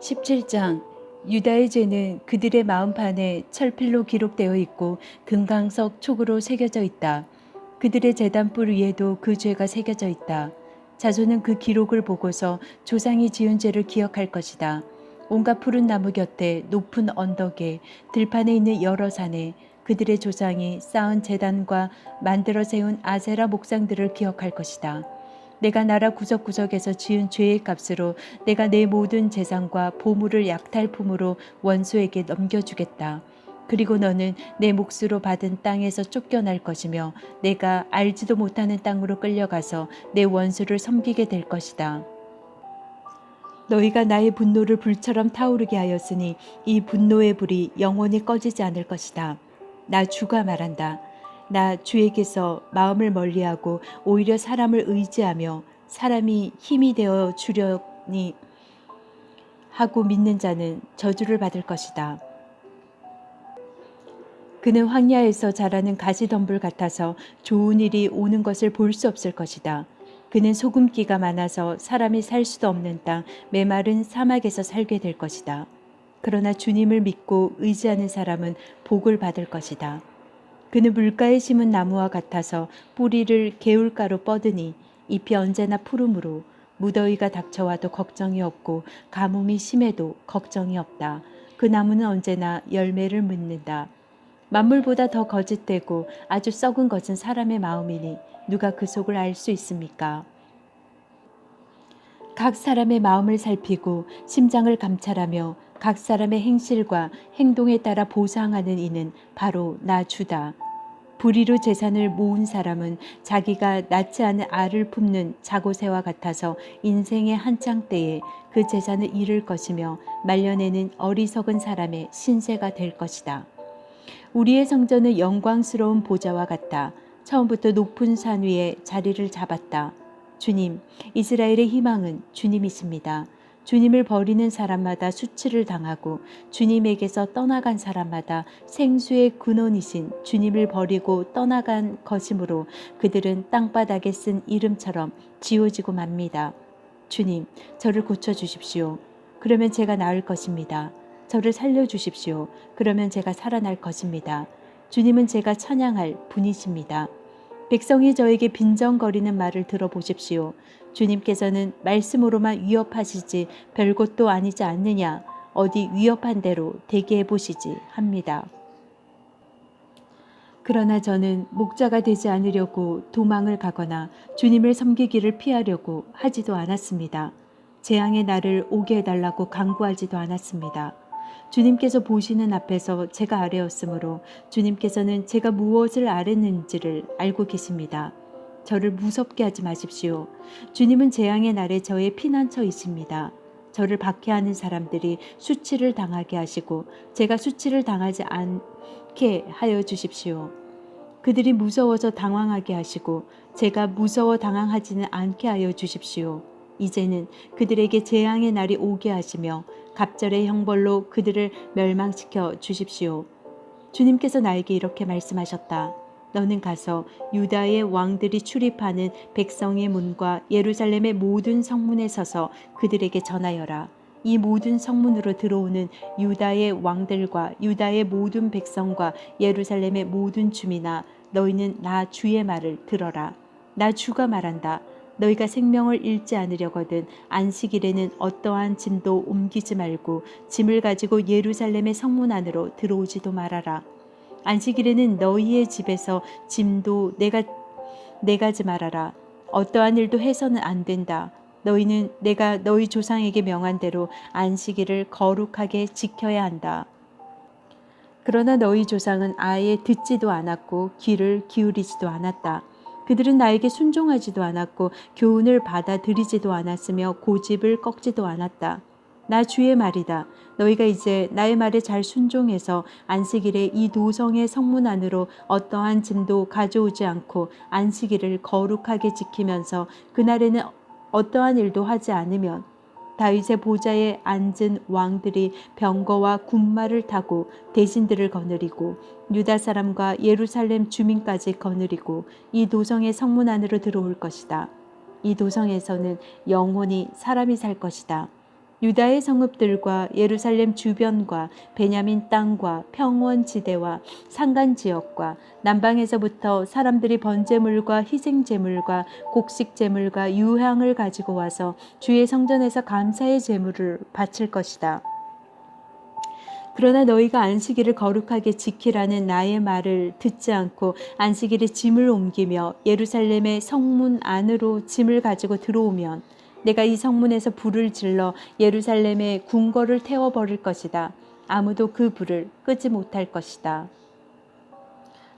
17장 유다의 죄는 그들의 마음판에 철필로 기록되어 있고 금강석 촉으로 새겨져 있다. 그들의 제단불 위에도 그 죄가 새겨져 있다. 자손은 그 기록을 보고서 조상이 지은 죄를 기억할 것이다. 온갖 푸른 나무 곁에 높은 언덕에 들판에 있는 여러 산에 그들의 조상이 쌓은 제단과 만들어 세운 아세라 목상들을 기억할 것이다. 내가 나라 구석구석에서 지은 죄의 값으로 내가 내 모든 재산과 보물을 약탈품으로 원수에게 넘겨주겠다. 그리고 너는 내 몫으로 받은 땅에서 쫓겨날 것이며 내가 알지도 못하는 땅으로 끌려가서 내 원수를 섬기게 될 것이다. 너희가 나의 분노를 불처럼 타오르게 하였으니 이 분노의 불이 영원히 꺼지지 않을 것이다. 나 주가 말한다. 나 주에게서 마음을 멀리하고 오히려 사람을 의지하며 사람이 힘이 되어 주려니 하고 믿는 자는 저주를 받을 것이다. 그는 황야에서 자라는 가시덤불 같아서 좋은 일이 오는 것을 볼 수 없을 것이다. 그는 소금기가 많아서 사람이 살 수도 없는 땅 메마른 사막에서 살게 될 것이다. 그러나 주님을 믿고 의지하는 사람은 복을 받을 것이다. 그는 물가에 심은 나무와 같아서 뿌리를 개울가로 뻗으니 잎이 언제나 푸르므로 무더위가 닥쳐와도 걱정이 없고 가뭄이 심해도 걱정이 없다. 그 나무는 언제나 열매를 맺는다. 만물보다 더 거짓되고 아주 썩은 것은 사람의 마음이니 누가 그 속을 알 수 있습니까? 각 사람의 마음을 살피고 심장을 감찰하며 각 사람의 행실과 행동에 따라 보상하는 이는 바로 나 주다. 불의로 재산을 모은 사람은 자기가 낳지 않은 알을 품는 자고새와 같아서 인생의 한창 때에 그 재산을 잃을 것이며 말년에는 어리석은 사람의 신세가 될 것이다. 우리의 성전은 영광스러운 보좌와 같다. 처음부터 높은 산 위에 자리를 잡았다. 주님, 이스라엘의 희망은 주님이십니다. 주님을 버리는 사람마다 수치를 당하고 주님에게서 떠나간 사람마다 생수의 근원이신 주님을 버리고 떠나간 것이므로 그들은 땅바닥에 쓴 이름처럼 지워지고 맙니다. 주님, 저를 고쳐주십시오. 그러면 제가 나을 것입니다. 저를 살려주십시오. 그러면 제가 살아날 것입니다. 주님은 제가 찬양할 분이십니다. 백성이 저에게 빈정거리는 말을 들어보십시오. 주님께서는 말씀으로만 위협하시지 별것도 아니지 않느냐. 어디 위협한 대로 대기해 보시지 합니다. 그러나 저는 목자가 되지 않으려고 도망을 가거나 주님을 섬기기를 피하려고 하지도 않았습니다. 재앙의 날을 오게 해달라고 간구하지도 않았습니다. 주님께서 보시는 앞에서 제가 아뢰었으므로 주님께서는 제가 무엇을 아뢰는지를 알고 계십니다. 저를 무섭게 하지 마십시오. 주님은 재앙의 날에 저의 피난처이십니다. 저를 박해하는 사람들이 수치를 당하게 하시고 제가 수치를 당하지 않게 하여 주십시오. 그들이 무서워서 당황하게 하시고 제가 무서워 당황하지는 않게 하여 주십시오. 이제는 그들에게 재앙의 날이 오게 하시며 갑절의 형벌로 그들을 멸망시켜 주십시오. 주님께서 나에게 이렇게 말씀하셨다. 너는 가서 유다의 왕들이 출입하는 백성의 문과 예루살렘의 모든 성문에 서서 그들에게 전하여라. 이 모든 성문으로 들어오는 유다의 왕들과 유다의 모든 백성과 예루살렘의 모든 주민아, 너희는 나 주의 말을 들어라. 나 주가 말한다. 너희가 생명을 잃지 않으려거든 안식일에는 어떠한 짐도 옮기지 말고 짐을 가지고 예루살렘의 성문 안으로 들어오지도 말아라. 안식일에는 너희의 집에서 짐도 내가지 말아라. 어떠한 일도 해서는 안 된다. 너희는 내가 너희 조상에게 명한 대로 안식일을 거룩하게 지켜야 한다. 그러나 너희 조상은 아예 듣지도 않았고 귀를 기울이지도 않았다. 그들은 나에게 순종하지도 않았고 교훈을 받아들이지도 않았으며 고집을 꺾지도 않았다. 나 주의 말이다. 너희가 이제 나의 말에 잘 순종해서 안식일에 이 도성의 성문 안으로 어떠한 짐도 가져오지 않고 안식일을 거룩하게 지키면서 그날에는 어떠한 일도 하지 않으면 다윗의 보좌에 앉은 왕들이 병거와 군마를 타고 대신들을 거느리고 유다 사람과 예루살렘 주민까지 거느리고 이 도성의 성문 안으로 들어올 것이다. 이 도성에서는 영원히 사람이 살 것이다. 유다의 성읍들과 예루살렘 주변과 베냐민 땅과 평원지대와 산간지역과 남방에서부터 사람들이 번제물과 희생제물과 곡식제물과 유향을 가지고 와서 주의 성전에서 감사의 제물을 바칠 것이다. 그러나 너희가 안식일을 거룩하게 지키라는 나의 말을 듣지 않고 안식일에 짐을 옮기며 예루살렘의 성문 안으로 짐을 가지고 들어오면 내가 이 성문에서 불을 질러 예루살렘의 궁궐을 태워버릴 것이다. 아무도 그 불을 끄지 못할 것이다.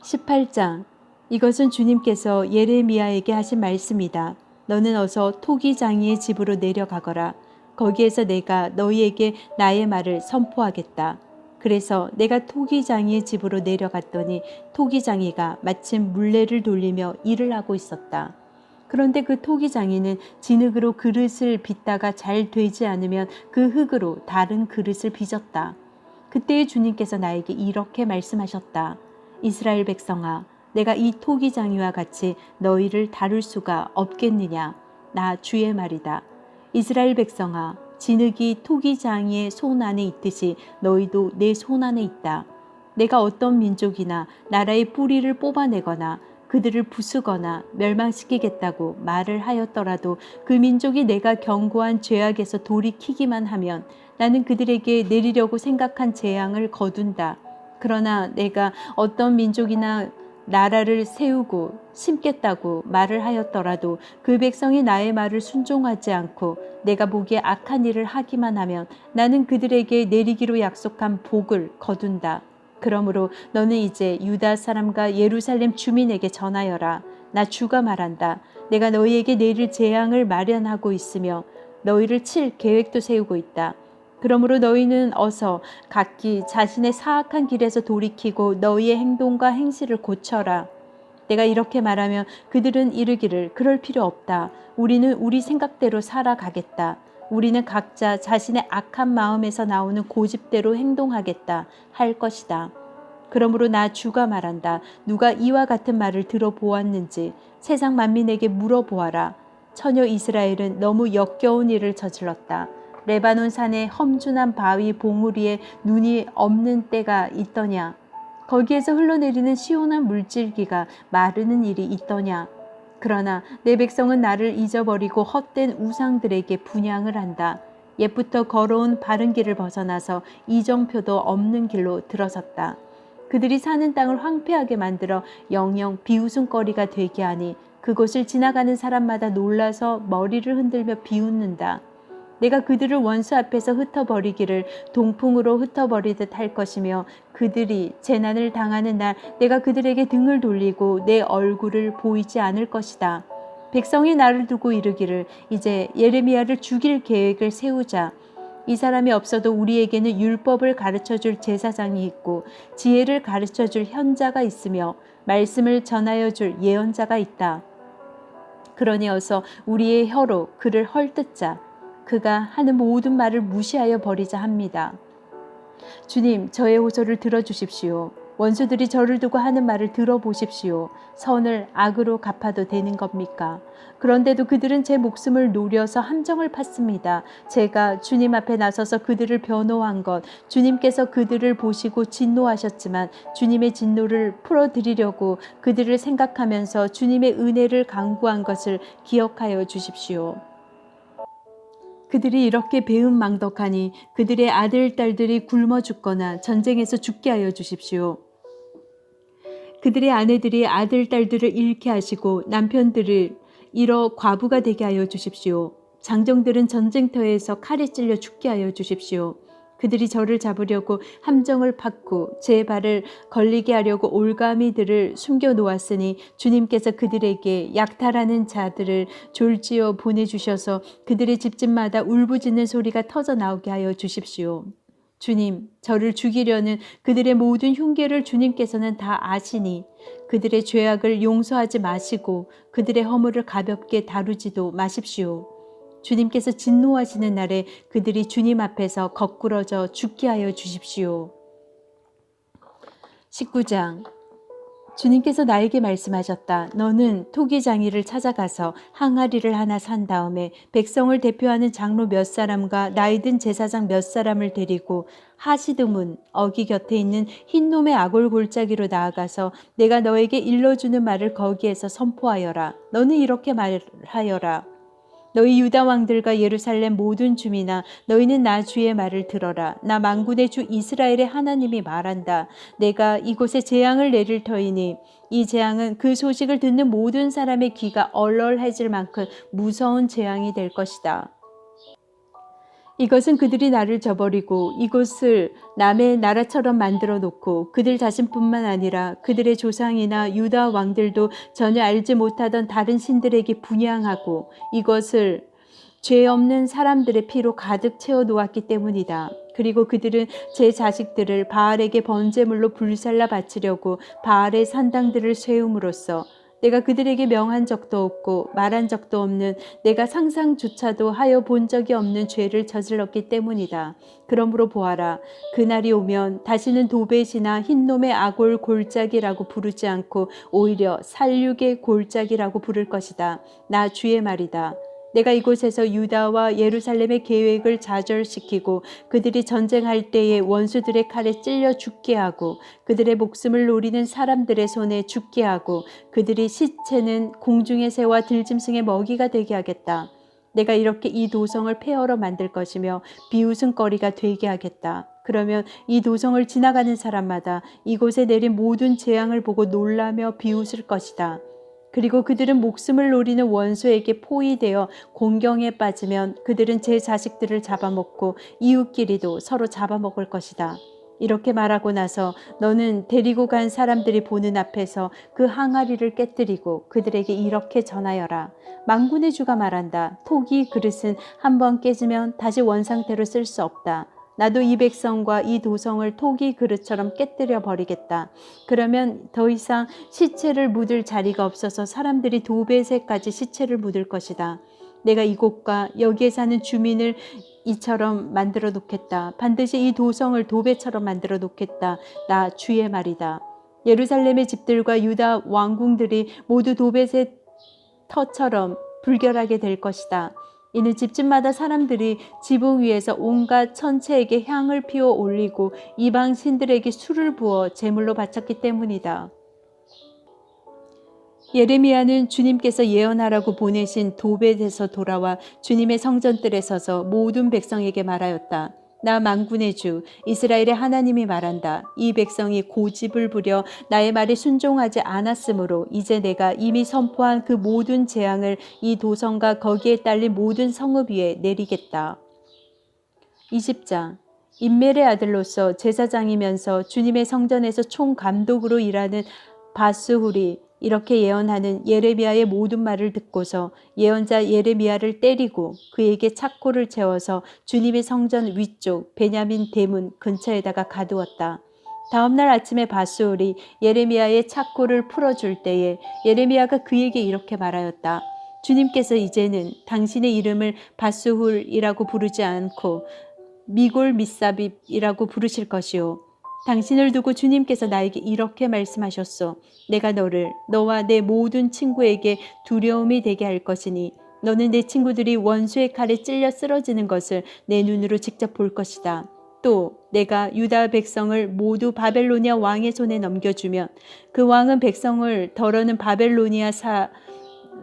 18장. 이것은 주님께서 예레미야에게 하신 말씀이다. 너는 어서 토기장이의 집으로 내려가거라. 거기에서 내가 너희에게 나의 말을 선포하겠다. 그래서 내가 토기장이의 집으로 내려갔더니 토기장이가 마침 물레를 돌리며 일을 하고 있었다. 그런데 그 토기장이는 진흙으로 그릇을 빚다가 잘 되지 않으면 그 흙으로 다른 그릇을 빚었다. 그때의 주님께서 나에게 이렇게 말씀하셨다. 이스라엘 백성아, 내가 이 토기장이와 같이 너희를 다룰 수가 없겠느냐? 나 주의 말이다. 이스라엘 백성아, 진흙이 토기장이의 손 안에 있듯이 너희도 내 손 안에 있다. 내가 어떤 민족이나 나라의 뿌리를 뽑아내거나 그들을 부수거나 멸망시키겠다고 말을 하였더라도 그 민족이 내가 경고한 죄악에서 돌이키기만 하면 나는 그들에게 내리려고 생각한 재앙을 거둔다. 그러나 내가 어떤 민족이나 나라를 세우고 심겠다고 말을 하였더라도 그 백성이 나의 말을 순종하지 않고 내가 보기에 악한 일을 하기만 하면 나는 그들에게 내리기로 약속한 복을 거둔다. 그러므로 너는 이제 유다 사람과 예루살렘 주민에게 전하여라. 나 주가 말한다. 내가 너희에게 내릴 재앙을 마련하고 있으며 너희를 칠 계획도 세우고 있다. 그러므로 너희는 어서 각기 자신의 사악한 길에서 돌이키고 너희의 행동과 행실을 고쳐라. 내가 이렇게 말하면 그들은 이르기를 그럴 필요 없다. 우리는 우리 생각대로 살아가겠다. 우리는 각자 자신의 악한 마음에서 나오는 고집대로 행동하겠다 할 것이다. 그러므로 나 주가 말한다. 누가 이와 같은 말을 들어보았는지 세상 만민에게 물어보아라. 처녀 이스라엘은 너무 역겨운 일을 저질렀다. 레바논 산의 험준한 바위 봉우리에 눈이 없는 때가 있더냐? 거기에서 흘러내리는 시원한 물질기가 마르는 일이 있더냐? 그러나 내 백성은 나를 잊어버리고 헛된 우상들에게 분향을 한다. 옛부터 걸어온 바른 길을 벗어나서 이정표도 없는 길로 들어섰다. 그들이 사는 땅을 황폐하게 만들어 영영 비웃음거리가 되게 하니 그곳을 지나가는 사람마다 놀라서 머리를 흔들며 비웃는다. 내가 그들을 원수 앞에서 흩어버리기를 동풍으로 흩어버리듯 할 것이며 그들이 재난을 당하는 날 내가 그들에게 등을 돌리고 내 얼굴을 보이지 않을 것이다. 백성이 나를 두고 이르기를 이제 예레미야를 죽일 계획을 세우자. 이 사람이 없어도 우리에게는 율법을 가르쳐줄 제사장이 있고 지혜를 가르쳐줄 현자가 있으며 말씀을 전하여줄 예언자가 있다. 그러니 어서 우리의 혀로 그를 헐뜯자. 그가 하는 모든 말을 무시하여 버리자 합니다. 주님, 저의 호소를 들어주십시오. 원수들이 저를 두고 하는 말을 들어보십시오. 선을 악으로 갚아도 되는 겁니까? 그런데도 그들은 제 목숨을 노려서 함정을 팠습니다. 제가 주님 앞에 나서서 그들을 변호한 것, 주님께서 그들을 보시고 진노하셨지만 주님의 진노를 풀어드리려고 그들을 생각하면서 주님의 은혜를 강구한 것을 기억하여 주십시오. 그들이 이렇게 배은망덕하니 그들의 아들, 딸들이 굶어 죽거나 전쟁에서 죽게 하여 주십시오. 그들의 아내들이 아들, 딸들을 잃게 하시고 남편들을 잃어 과부가 되게 하여 주십시오. 장정들은 전쟁터에서 칼에 찔려 죽게 하여 주십시오. 그들이 저를 잡으려고 함정을 팠고 제 발을 걸리게 하려고 올가미들을 숨겨 놓았으니 주님께서 그들에게 약탈하는 자들을 졸지어 보내주셔서 그들의 집집마다 울부짖는 소리가 터져 나오게 하여 주십시오. 주님, 저를 죽이려는 그들의 모든 흉계를 주님께서는 다 아시니 그들의 죄악을 용서하지 마시고 그들의 허물을 가볍게 다루지도 마십시오. 주님께서 진노하시는 날에 그들이 주님 앞에서 거꾸러져 죽게 하여 주십시오. 19장. 주님께서 나에게 말씀하셨다. 너는 토기장이를 찾아가서 항아리를 하나 산 다음에 백성을 대표하는 장로 몇 사람과 나이든 제사장 몇 사람을 데리고 하시드문 어기 곁에 있는 흰놈의 아골 골짜기로 나아가서 내가 너에게 일러주는 말을 거기에서 선포하여라. 너는 이렇게 말하여라. 너희 유다 왕들과 예루살렘 모든 주민아, 너희는 나 주의 말을 들어라. 나 만군의 주 이스라엘의 하나님이 말한다. 내가 이곳에 재앙을 내릴 터이니 이 재앙은 그 소식을 듣는 모든 사람의 귀가 얼얼해질 만큼 무서운 재앙이 될 것이다. 이것은 그들이 나를 저버리고 이곳을 남의 나라처럼 만들어 놓고 그들 자신뿐만 아니라 그들의 조상이나 유다 왕들도 전혀 알지 못하던 다른 신들에게 분향하고 이것을 죄 없는 사람들의 피로 가득 채워 놓았기 때문이다. 그리고 그들은 제 자식들을 바알에게 번제물로 불살라 바치려고 바알의 산당들을 세움으로써 내가 그들에게 명한 적도 없고 말한 적도 없는 내가 상상조차도 하여 본 적이 없는 죄를 저질렀기 때문이다. 그러므로 보아라. 그날이 오면 다시는 도벳이나 흰놈의 아골 골짜기라고 부르지 않고 오히려 살육의 골짜기라고 부를 것이다. 나 주의 말이다. 내가 이곳에서 유다와 예루살렘의 계획을 좌절시키고 그들이 전쟁할 때에 원수들의 칼에 찔려 죽게 하고 그들의 목숨을 노리는 사람들의 손에 죽게 하고 그들이 시체는 공중의 새와 들짐승의 먹이가 되게 하겠다. 내가 이렇게 이 도성을 폐허로 만들 것이며 비웃음거리가 되게 하겠다. 그러면 이 도성을 지나가는 사람마다 이곳에 내린 모든 재앙을 보고 놀라며 비웃을 것이다. 그리고 그들은 목숨을 노리는 원수에게 포위되어 공경에 빠지면 그들은 제 자식들을 잡아먹고 이웃끼리도 서로 잡아먹을 것이다. 이렇게 말하고 나서 너는 데리고 간 사람들이 보는 앞에서 그 항아리를 깨뜨리고 그들에게 이렇게 전하여라. 만군의 주가 말한다. 토기 그릇은 한번 깨지면 다시 원상태로 쓸 수 없다. 나도 이 백성과 이 도성을 토기 그릇처럼 깨뜨려 버리겠다. 그러면 더 이상 시체를 묻을 자리가 없어서 사람들이 도벳에까지 시체를 묻을 것이다. 내가 이곳과 여기에 사는 주민을 이처럼 만들어 놓겠다. 반드시 이 도성을 도벳처럼 만들어 놓겠다. 나 주의 말이다. 예루살렘의 집들과 유다 왕궁들이 모두 도벳의 터처럼 불결하게 될 것이다. 이는 집집마다 사람들이 지붕 위에서 온갖 천체에게 향을 피워 올리고 이방 신들에게 술을 부어 제물로 바쳤기 때문이다. 예레미야는 주님께서 예언하라고 보내신 도벳에서 돌아와 주님의 성전뜰에 서서 모든 백성에게 말하였다. 나 만군의 주 이스라엘의 하나님이 말한다. 이 백성이 고집을 부려 나의 말에 순종하지 않았으므로 이제 내가 이미 선포한 그 모든 재앙을 이 도성과 거기에 딸린 모든 성읍 위에 내리겠다. 20장 임멜의 아들로서 제사장이면서 주님의 성전에서 총감독으로 일하는 바스훌이 이렇게 예언하는 예레미야의 모든 말을 듣고서 예언자 예레미야를 때리고 그에게 착고를 채워서 주님의 성전 위쪽 베냐민 대문 근처에다가 가두었다. 다음 날 아침에 바스훌이 예레미야의 착고를 풀어줄 때에 예레미야가 그에게 이렇게 말하였다. 주님께서 이제는 당신의 이름을 바스훌이라고 부르지 않고 미골 미사빕이라고 부르실 것이요. 당신을 두고 주님께서 나에게 이렇게 말씀하셨소. 내가 너를 너와 내 모든 친구에게 두려움이 되게 할 것이니 너는 내 친구들이 원수의 칼에 찔려 쓰러지는 것을 내 눈으로 직접 볼 것이다. 또 내가 유다 백성을 모두 바벨로니아 왕의 손에 넘겨주면 그 왕은 백성을 더러는 바벨로니아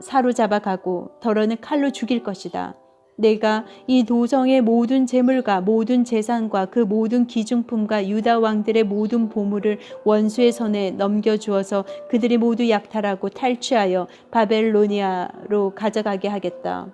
사로잡아 가고 더러는 칼로 죽일 것이다. 내가 이 도성의 모든 재물과 모든 재산과 그 모든 기중품과 유다 왕들의 모든 보물을 원수의 손에 넘겨주어서 그들이 모두 약탈하고 탈취하여 바벨로니아로 가져가게 하겠다.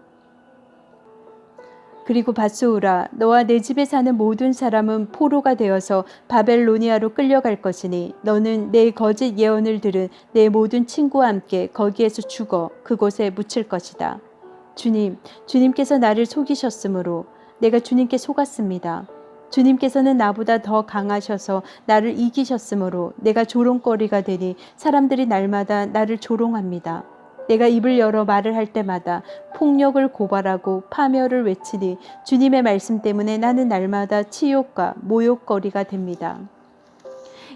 그리고 바스후라 너와 내 집에 사는 모든 사람은 포로가 되어서 바벨로니아로 끌려갈 것이니 너는 내 거짓 예언을 들은 내 모든 친구와 함께 거기에서 죽어 그곳에 묻힐 것이다. 주님께서 나를 속이셨으므로 내가 주님께 속았습니다. 주님께서는 나보다 더 강하셔서 나를 이기셨으므로 내가 조롱거리가 되니 사람들이 날마다 나를 조롱합니다. 내가 입을 열어 말을 할 때마다 폭력을 고발하고 파멸을 외치니 주님의 말씀 때문에 나는 날마다 치욕과 모욕거리가 됩니다.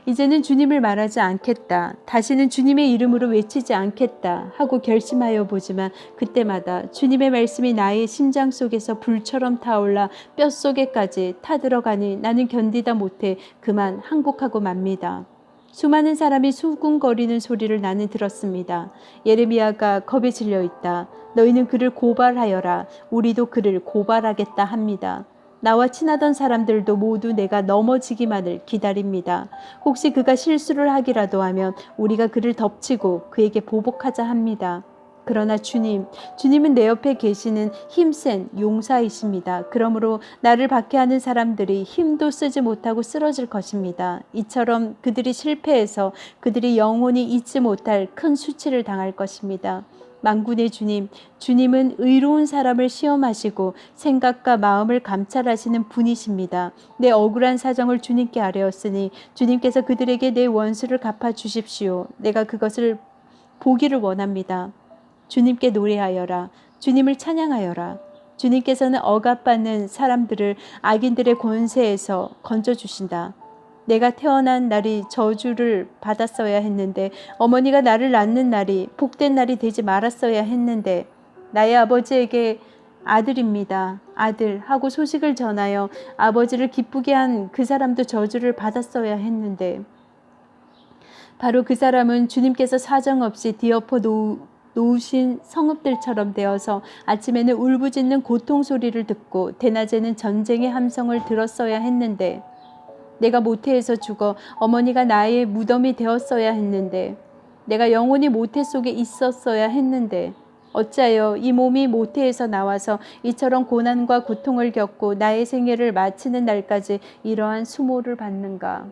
이제는 주님을 말하지 않겠다. 다시는 주님의 이름으로 외치지 않겠다 하고 결심하여 보지만 그때마다 주님의 말씀이 나의 심장 속에서 불처럼 타올라 뼛속에까지 타들어가니 나는 견디다 못해 그만 항복하고 맙니다. 수많은 사람이 수군거리는 소리를 나는 들었습니다. 예레미야가 겁에 질려 있다. 너희는 그를 고발하여라. 우리도 그를 고발하겠다 합니다. 나와 친하던 사람들도 모두 내가 넘어지기만을 기다립니다. 혹시 그가 실수를 하기라도 하면 우리가 그를 덮치고 그에게 보복하자 합니다. 그러나 주님은 내 옆에 계시는 힘센 용사이십니다. 그러므로 나를 박해하는 사람들이 힘도 쓰지 못하고 쓰러질 것입니다. 이처럼 그들이 실패해서 그들이 영원히 잊지 못할 큰 수치를 당할 것입니다. 만군의 주님은 의로운 사람을 시험하시고 생각과 마음을 감찰하시는 분이십니다. 내 억울한 사정을 주님께 아뢰었으니 주님께서 그들에게 내 원수를 갚아 주십시오. 내가 그것을 보기를 원합니다. 주님께 노래하여라. 주님을 찬양하여라. 주님께서는 억압받는 사람들을 악인들의 권세에서 건져주신다. 내가 태어난 날이 저주를 받았어야 했는데 어머니가 나를 낳는 날이 복된 날이 되지 말았어야 했는데 나의 아버지에게 아들입니다. 아들 하고 소식을 전하여 아버지를 기쁘게 한 그 사람도 저주를 받았어야 했는데 바로 그 사람은 주님께서 사정없이 뒤엎어 놓으신 성읍들처럼 되어서 아침에는 울부짖는 고통 소리를 듣고 대낮에는 전쟁의 함성을 들었어야 했는데 내가 모태에서 죽어 어머니가 나의 무덤이 되었어야 했는데 내가 영원히 모태 속에 있었어야 했는데 어찌하여 이 몸이 모태에서 나와서 이처럼 고난과 고통을 겪고 나의 생애를 마치는 날까지 이러한 수모를 받는가.